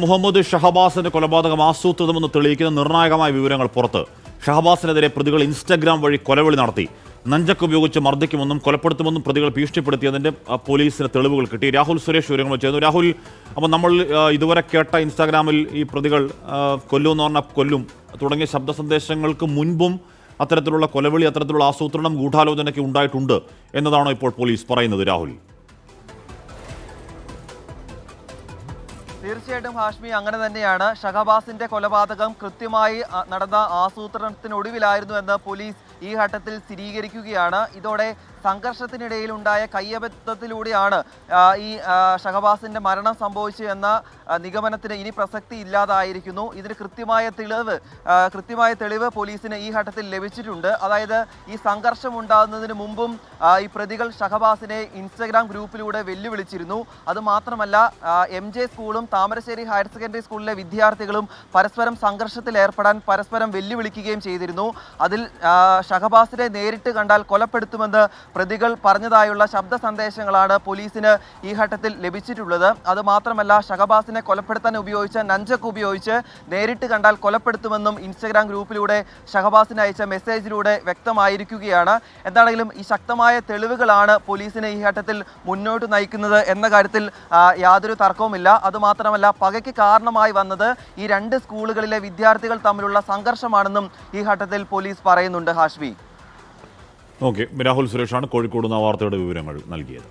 മുഹമ്മദ് ഷഹബാസിന്റെ കൊലപാതകം ആസൂത്രിതമെന്ന് തെളിയിക്കുന്ന നിർണായകമായ വിവരങ്ങൾ പുറത്ത്. ഷഹബാസിനെതിരെ പ്രതികൾ ഇൻസ്റ്റഗ്രാം വഴി കൊലവിളി നടത്തി. നഞ്ചക്ക് ഉപയോഗിച്ച് മർദ്ദിക്കുമെന്നും കൊലപ്പെടുത്തുമെന്നും പ്രതികൾ ഭീഷണിപ്പെടുത്തിയതിന്റെ പോലീസിന് തെളിവുകൾ കിട്ടി. രാഹുൽ സുരേഷ് വിവരങ്ങൾ ചെയ്യുന്നു. രാഹുൽ, അപ്പോൾ നമ്മൾ ഇതുവരെ കേട്ട ഇൻസ്റ്റാഗ്രാമിൽ ഈ പ്രതികൾ കൊല്ലുമെന്ന് പറഞ്ഞാൽ കൊല്ലും തുടങ്ങിയ ശബ്ദ സന്ദേശങ്ങൾക്ക് മുൻപും അത്തരത്തിലുള്ള കൊലവിളി, അത്തരത്തിലുള്ള ആസൂത്രണം, ഗൂഢാലോചനയ്ക്ക് ഉണ്ടായിട്ടുണ്ട് എന്നതാണോ ഇപ്പോൾ പോലീസ് പറയുന്നത്? രാഹുൽ, തീർച്ചയായിട്ടും ഹാഷ്മി, അങ്ങനെ തന്നെയാണ്. ഷഹബാസിന്റെ കൊലപാതകം കൃത്യമായി നടന്ന ആസൂത്രണത്തിനൊടുവിലായിരുന്നു എന്ന് പോലീസ് ഈ ഘട്ടത്തിൽ സ്ഥിരീകരിക്കുകയാണ്. ഇതോടെ സംഘർഷത്തിനിടയിലുണ്ടായ കയ്യബദ്ധത്തിലൂടെയാണ് ഈ ഷഹബാസിന്റെ മരണം സംഭവിച്ചു എന്ന നിഗമനത്തിന് ഇനി പ്രസക്തി ഇല്ലാതായിരിക്കുന്നു. ഇതിന് കൃത്യമായ തെളിവ് പോലീസിന് ഈ ഘട്ടത്തിൽ ലഭിച്ചിട്ടുണ്ട്. അതായത് ഈ സംഘർഷം ഉണ്ടാകുന്നതിന് മുമ്പും ഈ പ്രതികൾ ഷഹബാസിനെ ഇൻസ്റ്റഗ്രാം ഗ്രൂപ്പിലൂടെ വെല്ലുവിളിച്ചിരുന്നു. അതുമാത്രമല്ല, MJ സ്കൂളും താമരശ്ശേരി ഹയർ സെക്കൻഡറി സ്കൂളിലെ വിദ്യാർത്ഥികളും പരസ്പരം സംഘർഷത്തിൽ ഏർപ്പെടാൻ പരസ്പരം വെല്ലുവിളിക്കുകയും ചെയ്തിരുന്നു. അതിൽ ഷഹബാസിനെ നേരിട്ട് കണ്ടാൽ കൊലപ്പെടുത്തുമെന്ന് പ്രതികൾ പറഞ്ഞതായുള്ള ശബ്ദ സന്ദേശങ്ങളാണ് പോലീസിന് ഈ ഘട്ടത്തിൽ ലഭിച്ചിട്ടുള്ളത്. അതുമാത്രമല്ല, ഷഹബാസിനെ കൊലപ്പെടുത്താൻ ഉപയോഗിച്ച നഞ്ചക്ക് ഉപയോഗിച്ച് നേരിട്ട് കണ്ടാൽ കൊലപ്പെടുത്തുമെന്നും ഇൻസ്റ്റഗ്രാം ഗ്രൂപ്പിലൂടെ ഷഹബാസിന് അയച്ച മെസ്സേജിലൂടെ വ്യക്തമായിരിക്കുകയാണ്. എന്താണെങ്കിലും ഈ ശക്തമായ തെളിവുകളാണ് പോലീസിനെ ഈ ഘട്ടത്തിൽ മുന്നോട്ട് നയിക്കുന്നത് എന്ന കാര്യത്തിൽ യാതൊരു തർക്കവുമില്ല. അതുമാത്രമല്ല, പകയ്ക്ക് കാരണമായി വന്നത് ഈ രണ്ട് സ്കൂളുകളിലെ വിദ്യാർത്ഥികൾ തമ്മിലുള്ള സംഘർഷമാണെന്നും ഈ ഘട്ടത്തിൽ പോലീസ് പറയുന്നുണ്ട്. ഹാഷ്മി, ഓക്കെ. രാഹുൽ സുരേഷാണ് കോഴിക്കോട് നിന്ന് വാർത്തയുടെ വിവരങ്ങൾ നൽകിയത്.